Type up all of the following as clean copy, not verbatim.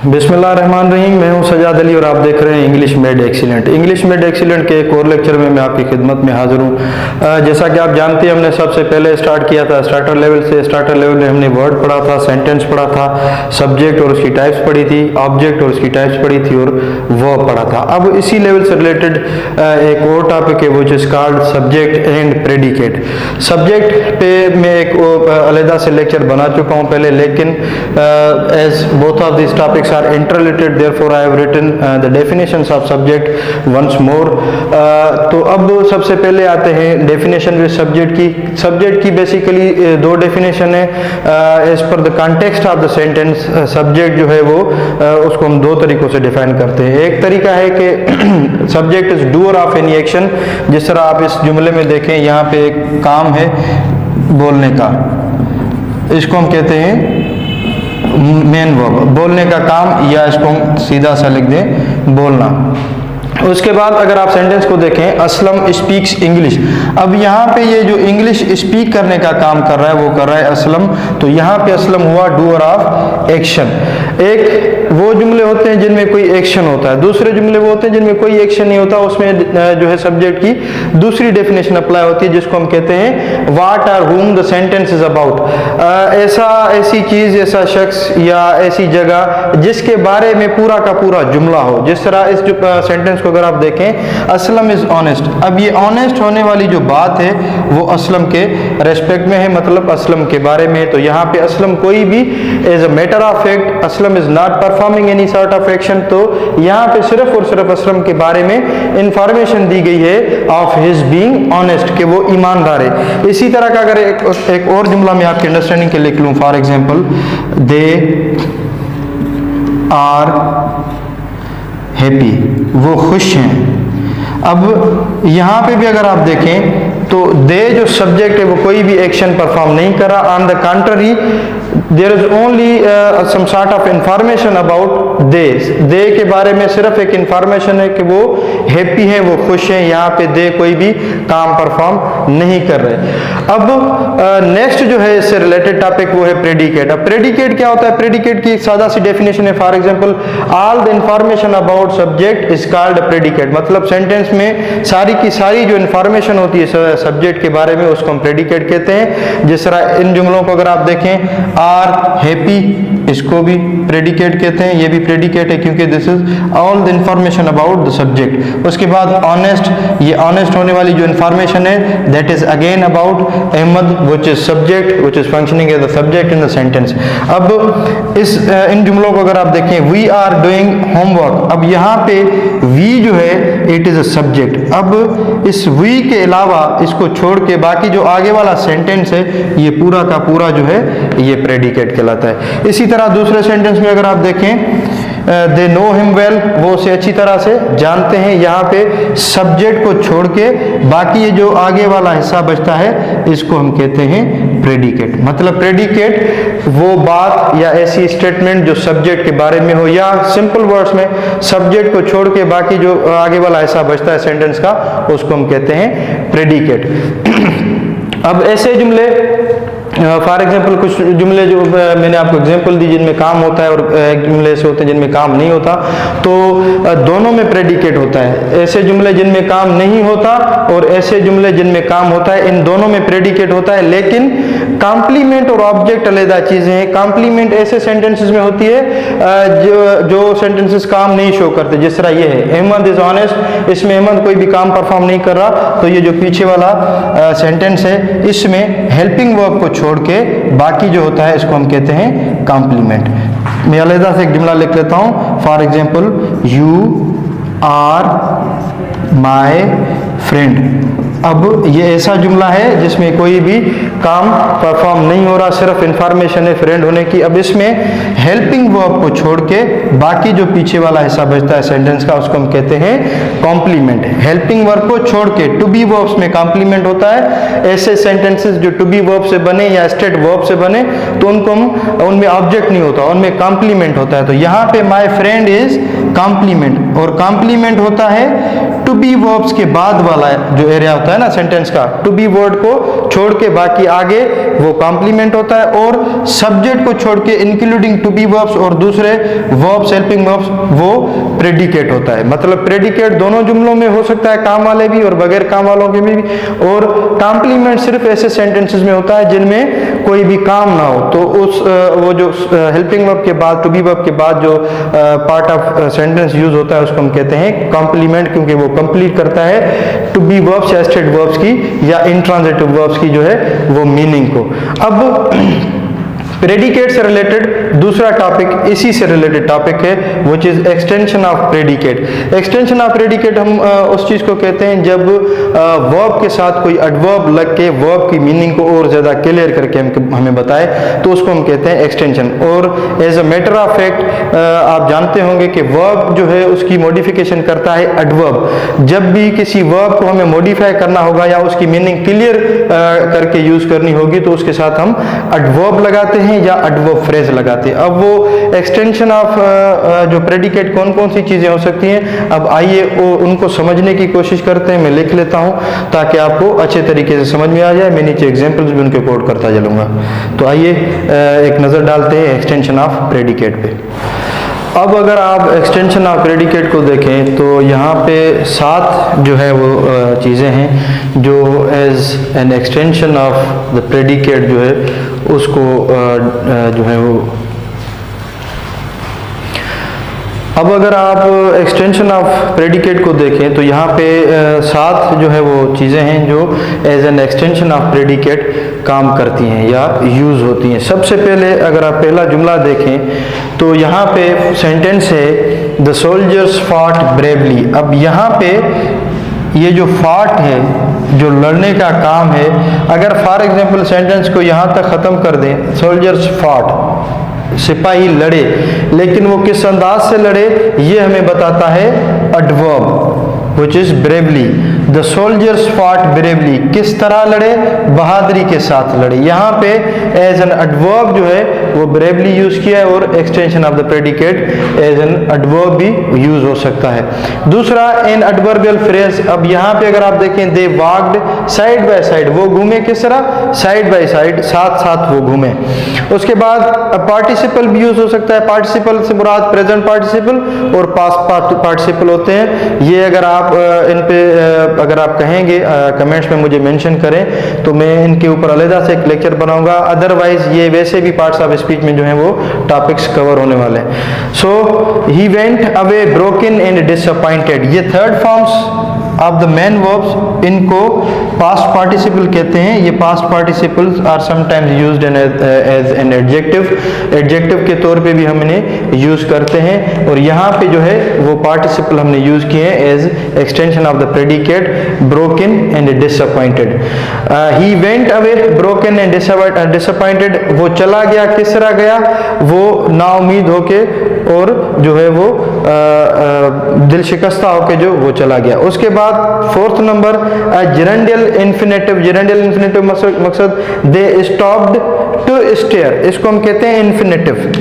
बिस्मिल्लाहिर्रहमानिर्रहीम। मैं हूं सजाद अली और आप देख रहे हैं English made excellent. English made excellent के एक और लेक्चर में मैं आपकी खिदमत में हाजिर हूं। जैसा कि आप जानते हैं, हमने सबसे पहले स्टार्ट किया था स्टार्टर लेवल से। स्टार्टर लेवल में हमने वर्ड पढ़ा था, सेंटेंस पढ़ा था, सब्जेक्ट और उसकी टाइप्स पढ़ी थी, ऑब्जेक्ट और उसकी टाइप्स पढ़ी थी और वर्ब पढ़ा था। अब इसी लेवल से रिलेटेड एक और टॉपिक है which is called subject and predicate. Subject पे मैं एक अलहदा से लेक्चर बना चुका हूँ पहले, लेकिन as both of this topics are interrelated, therefore I have written the definitions of subject once more. तो अब सबसे पहले आते हैं डेफिनेशन विद सब्जेक्ट की। सब्जेक्ट की बेसिकली दो डेफिनेशन है as per the context of the sentence. Subject जो है वो उसको हम दो तरीकों से डिफाइन करते हैं। एक तरीका है कि subject is doer of any action. जिस तरह आप इस जुमले में देखें, यहाँ पे एक काम है बोलने का, इसको हम कहते हैं मेन वर्ब, बोलने का काम, या इसको हम सीधा सा लिख दें बोलना। उसके बाद अगर आप सेंटेंस को देखें, असलम स्पीक्स इंग्लिश। अब यहाँ पे ये जो इंग्लिश स्पीक करने का काम कर रहा है वो कर रहा है असलम। तो यहाँ पे असलम हुआ डूअर ऑफ एक्शन। एक वो जुमले होते हैं जिनमें कोई एक्शन होता है, दूसरे जुमले वो होते हैं जिनमें कोई एक्शन नहीं होता। उसमें जो है सब्जेक्ट की दूसरी डेफिनेशन अप्लाई होती है जिसको हम कहते हैं what are whom the sentence is about. ऐसी चीज, ऐसा शख्स या ऐसी जगह जिसके बारे में पूरा का पूरा जुमला हो। जिस तरह इस सेंटेंस को अगर आप देखें, असलम इज ऑनेस्ट। अब ये ऑनेस्ट होने वाली जो बात है वो असलम के रेस्पेक्ट में है, मतलब असलम के बारे में। तो यहाँ पे असलम कोई भी as a matter of fact, Aslam is not performing any sort of action. तो यहाँ पे सिर्फ और सिर्फ असलम के बारे में इंफॉर्मेशन दी गई है ऑफ हिज बीइंग ऑनेस्ट, कि वो ईमानदार है। इसी तरह का अगर एक और जुमला मैं आपके अंडरस्टैंडिंग के लिख लूँ, for example, they are happy, वो खुश हैं। अब यहाँ पे भी अगर आप देखें तो दे जो सब्जेक्ट है वो कोई भी एक्शन परफॉर्म नहीं कर रहा। On the country there is only some sort of information about they. They के बारे में सिर्फ एक इंफॉर्मेशन है कि वो हैप्पी हैं, वो खुश हैं। यहाँ पे दे कोई भी काम परफॉर्म नहीं कर रहे। अब नेक्स्ट जो है इससे रिलेटेड टॉपिक वो है प्रेडिकेट। अब प्रेडिकेट क्या होता है? प्रेडिकेट की एक सादा सी डेफिनेशन है, for example, all the information about subject is called predicate. मतलब सेंटेंस में सारी की सारी जो इंफॉर्मेशन होती है सब्जेक्ट के बारे में उसको हम प्रेडिकेट कहते हैं। जिस तरह इन जुमलों को अगर आप देखें, आर हैप्पी, इसको भी प्रेडिकेट कहते हैं। ये भी प्रेडिकेट है क्योंकि this is all the information about the subject. उसके बाद ऑनेस्ट, ये ऑनेस्ट होने वाली जो इंफॉर्मेशन है that is again about Ahmed, which is subject, which is functioning as the subject in the sentence. अब इन जुमलों को अगर आप देखें, वी आर डूइंग होमवर्क। अब यहाँ पे वी जो है इट इज अ सब्जेक्ट। अब इस वी के अलावा, इसको छोड़ के बाकी जो आगे वाला सेंटेंस है ये पूरा का पूरा जो है ये प्रेडिकेट कहलाता है। इसी तरह दूसरे सेंटेंस में अगर आप देखें, दे नो हिम वेल, वो उसे अच्छी तरह से जानते हैं। यहाँ पे सब्जेक्ट को छोड़ के बाकी ये जो आगे वाला हिस्सा बचता है इसको हम कहते हैं प्रेडिकेट। मतलब प्रेडिकेट वो बात या ऐसी स्टेटमेंट जो सब्जेक्ट के बारे में हो, या सिंपल वर्ड्स में सब्जेक्ट को छोड़ के बाकी जो आगे वाला हिस्सा बचता है सेंटेंस का उसको हम कहते हैं प्रेडिकेट। अब ऐसे जुमले, फॉर एग्जाम्पल, कुछ जुमले जो मैंने आपको एग्जाम्पल दी जिनमें काम होता है और एक जुमले ऐसे होते हैं जिनमें काम नहीं होता, तो दोनों में प्रेडिकेट होता है। ऐसे जुमले जिनमें काम नहीं होता और ऐसे जुमले जिनमें काम होता है, इन दोनों में प्रेडिकेट होता है। लेकिन कॉम्प्लीमेंट और ऑब्जेक्ट अलग चीजें हैं। कॉम्प्लीमेंट ऐसे सेंटेंसेस में होती है जो सेंटेंसेस काम नहीं शो करते। जिस तरह ये है, अहमद इज ऑनेस्ट, इसमें अहमद कोई भी काम परफॉर्म नहीं कर रहा। तो ये जो पीछे वाला सेंटेंस है इसमें हेल्पिंग वर्ब को छोड़ के बाकी जो होता है इसको हम कहते हैं कॉम्प्लीमेंट। मैं अलग से एक जुमला लिख लेता हूं, for example, you are my friend. अब ये ऐसा जुमला है जिसमें कोई भी काम परफॉर्म नहीं हो रहा, सिर्फ इंफॉर्मेशन है फ्रेंड होने की। अब इसमें हेल्पिंग वर्ब को छोड़ के बाकी जो पीछे वाला हिस्सा बचता है सेंटेंस का उसको हम कहते हैं कॉम्प्लीमेंट। हेल्पिंग वर्ब को छोड़ के टू बी वर्ब्स में कॉम्प्लीमेंट होता है। ऐसे सेंटेंसेस जो टू बी वर्ब से बने या स्टेट वर्ब से बने तो उनमें ऑब्जेक्ट नहीं होता, उनमें कॉम्प्लीमेंट होता है। तो यहाँ पे माई फ्रेंड इज कॉम्प्लीमेंट, और कॉम्प्लीमेंट होता है टू बी वर्ब्स के बाद वाला जो एरिया होता है ना सेंटेंस का, टू बी वर्ड को छोड़ के बाकी आगे वो कॉम्प्लीमेंट होता है, और सब्जेक्ट को छोड़ के इंक्लूडिंग टू बी वर्ब्स और दूसरे वर्ब्स हेल्पिंग वर्ब्स वो प्रेडिकेट होता है। मतलब प्रेडिकेट दोनों जुमलों में हो सकता है, काम वाले भी और बगैर काम वालों के भी, और कॉम्प्लीमेंट सिर्फ ऐसे सेंटेंसेस में होता है जिनमें कोई भी काम ना हो। तो उस वो जो हेल्पिंग वर्ब के बाद, टू बी वर्ब के बाद जो पार्ट ऑफ सेंटेंस यूज होता है उसको हम कहते हैं कॉम्प्लीमेंट, क्योंकि वो कंप्लीट करता है टू बी वर्ब्स या स्टेट वर्ब्स की या इंट्रांजिटिव वर्ब्स की जो है वो मीनिंग को। अब प्रेडिकेट से रिलेटेड दूसरा टॉपिक इसी से रिलेटेड टॉपिक है, which is extension of predicate. Extension of predicate हम उस चीज को कहते हैं जब वर्ब के साथ कोई एडवर्ब लग के वर्ब की मीनिंग को और ज्यादा क्लियर करके हमें बताए, तो उसको हम कहते हैं एक्सटेंशन। और as a matter of fact आप जानते होंगे कि वर्ब जो है उसकी मॉडिफिकेशन करता है एडवर्ब। जब भी किसी वर्ब को हमें मॉडिफाई करना होगा या उसकी मीनिंग क्लियर करके यूज करनी होगी तो उसके साथ हम एडवर्ब लगाते हैं या एडवर्ब फ्रेज लगाते हैं। अब वो एक्सटेंशन ऑफ जो प्रेडिकेट कौन कौन सी चीजें हो सकती हैं, अब आइए उनको समझने की कोशिश करते हैं। मैं लिख लेता हूं ताकि आपको अच्छे तरीके से समझ में आ जाए। मैं नीचे एग्जांपल्स भी उनके कोड करता चलूंगा। तो आइए एक नजर डालते हैं एक्सटेंशन ऑफ प्रेडिकेट पे। अब अगर आप एक्सटेंशन ऑफ प्रेडिकेट को देखें तो यहाँ पे 7 जो है वो चीज़ें हैं जो as an extension of the predicate जो है उसको जो है वो। अब अगर आप एक्सटेंशन ऑफ प्रेडिकेट को देखें तो यहाँ पे 7 जो है वो चीज़ें हैं जो as an extension of predicate काम करती हैं या यूज़ होती हैं। सबसे पहले अगर आप पहला जुमला देखें तो यहाँ पे सेंटेंस है द सोल्जर्स फॉट ब्रेवली। अब यहाँ पे ये जो फाट है, जो लड़ने का काम है, अगर फॉर एग्जांपल सेंटेंस को यहाँ तक ख़त्म कर दें, सोल्जर्स फॉट, सिपाही लड़े, लेकिन वो किस अंदाज से लड़े ये हमें बताता है adverb which is bravely. The soldiers fought bravely, किस तरह लड़े, बहादुरी के साथ लड़े। यहाँ पे एज एन एडवर्ब जो है वो ब्रेवली यूज किया है और extension of the predicate as an adverb भी यूज हो सकता है। दूसरा एन एडवर्बियल फ्रेज। अब यहाँ पे अगर आप देखें दे वॉक्ड साइड बाय साइड, वो घूमे किस तरह, साइड बाय साइड, साथ साथ वो घूमे। उसके बाद पार्टिसिपल भी यूज हो सकता है। पार्टिसिपल से मुराद प्रेजेंट पार्टिसिपल और पास्ट पार्टिसिपल होते हैं। ये अगर आप इन पे अगर आप कहेंगे कमेंट्स में मुझे मेंशन करें तो मैं इनके ऊपर अलग से एक लेक्चर बनाऊंगा। अदरवाइज ये वैसे भी पार्ट्स ऑफ स्पीच में जो है वो टॉपिक्स कवर होने वाले हैं। So he went away broken and disappointed, ये third forms of the main verbs, इनको पास्ट पार्टिसिपल कहते हैं। ये past participles are sometimes used as an adjective, adjective के तौर पे भी हम इन्हें यूज करते हैं। और यहाँ पे जो है वो पार्टिसिपल हमने यूज किए हैं as extension of the predicate broken and disappointed. He went away broken and disappointed, वो चला गया, किस तरह गया, वो नाउमीद होके और जो है वो दिल शिकस्ता होके जो वो चला गया। उसके बाद फोर्थ नंबर जेरेंडियल इन्फिनेटिव। जेरेंडियल इन्फिनेटिव मकसद दे स्टॉप्ड टू स्टेयर, इसको हम कहते हैं इन्फिनेटिव।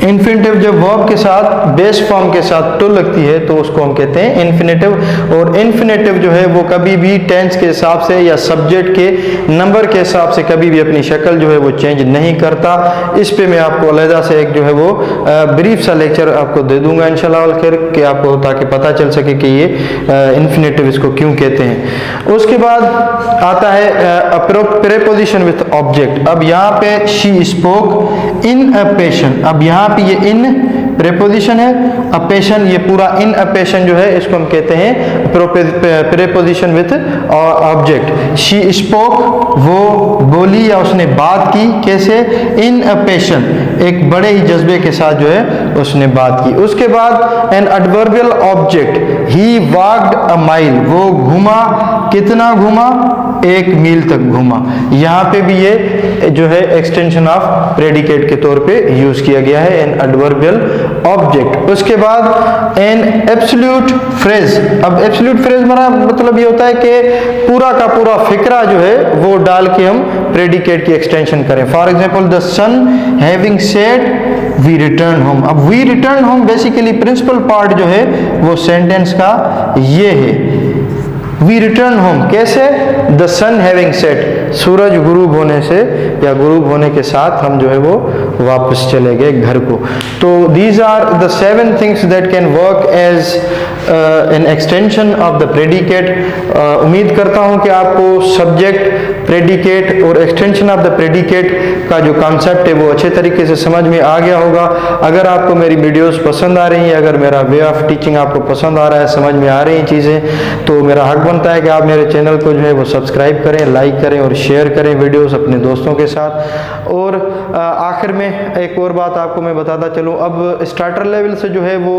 इन्फिनेटिव जब वर्ब के साथ बेस फॉर्म के साथ टू लगती है तो उसको हम कहते हैं इन्फिनेटिव। और इन्फिनेटिव जो है वो कभी भी टेंस के हिसाब से या सब्जेक्ट के नंबर के हिसाब से कभी भी अपनी शक्ल जो है वो चेंज नहीं करता। इस पे मैं आपको अलहदा से एक जो है वो ब्रीफ सा लेक्चर आपको दे दूंगा इंशाल्लाह खैर, कि आपको ताकि पता चल सके कि ये इन्फिनेटिव इसको क्यों कहते हैं। उसके बाद आता है प्रेपोजिशन विथ ऑब्जेक्ट। अब यहाँ पे she spoke in a patient, अब यहाँ पे ये इन प्रेपोजिशन है, अपेशन ये पूरा इन अपेशन जो है इसको हम कहते हैं preposition with object. She spoke, वो बोली या उसने बात की, कैसे, इन अपेशन, एक बड़े ही जज्बे के साथ जो है उसने बात की। उसके बाद an adverbial object, he walked a mile, वो घूमा, कितना घूमा, 1 मील तक घूमा। यहाँ पे भी ये जो है एक्सटेंशन ऑफ प्रेडिकेट के तौर पे यूज किया गया है, एन एडवर्बियल ऑब्जेक्ट। उसके बाद एन एब्सोल्यूट फ्रेज। अब एब्सोल्यूट फ्रेज मतलब ये होता है कि पूरा का पूरा फिक्रा जो है वो डाल के हम प्रेडिकेट की एक्सटेंशन करें। For example the sun having set we return home. अब we return home basically principal part जो है वो सेंटेंस का ये है, वी रिटर्न होम कैसे, द सन हैविंग सेट, सूरज गुरूब होने से या गुरूब होने के साथ हम जो है वो वापस चले गए घर को। तो these are the 7 things that can work as an extension of the predicate. उम्मीद करता हूँ कि आपको सब्जेक्ट, प्रेडिकेट और एक्सटेंशन ऑफ द प्रेडिकेट का जो कॉन्सेप्ट है वो अच्छे तरीके से समझ में आ गया होगा। अगर आपको मेरी वीडियोस पसंद आ रही हैं, अगर मेरा वे ऑफ टीचिंग आपको पसंद आ रहा है, समझ में आ रही हैं चीज़ें, तो मेरा हक बनता है कि आप मेरे चैनल को जो है वो सब्सक्राइब करें, लाइक करें और शेयर करें वीडियोस अपने दोस्तों के साथ। और आखिर में एक और बात आपको मैं बताता चलूँ, अब स्टार्टर लेवल से जो है वो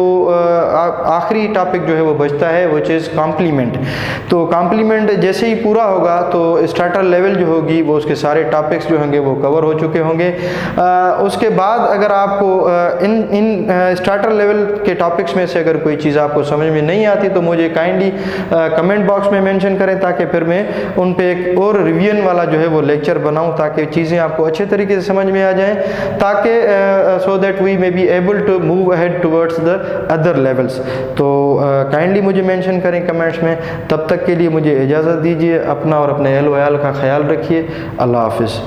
आखिरी टॉपिक जो है वो बचता है, विच इज़ कॉम्प्लीमेंट। तो कॉम्प्लीमेंट जैसे ही पूरा होगा तो स्टार्टर लेवल जो होगी वो उसके सारे टॉपिक्स जो होंगे वो कवर हो चुके होंगे। उसके बाद अगर आपको इन स्टार्टर लेवल के टॉपिक्स में से अगर कोई चीज़ आपको समझ में नहीं आती तो मुझे काइंडली कमेंट बॉक्स में मेंशन करें, ताकि फिर मैं उन पे एक और रिवीजन वाला जो है वो लेक्चर बनाऊं, ताकि चीज़ें आपको अच्छे तरीके से समझ में आ जाएं, ताकि so that we may be able to move ahead towards the other levels. तो काइंडली मुझे मेंशन करें कमेंट्स में। तब तक के लिए मुझे इजाज़त दीजिए, अपना और अपने अहल व अयाल का ख्याल रखिए। अल्लाह हाफिज़।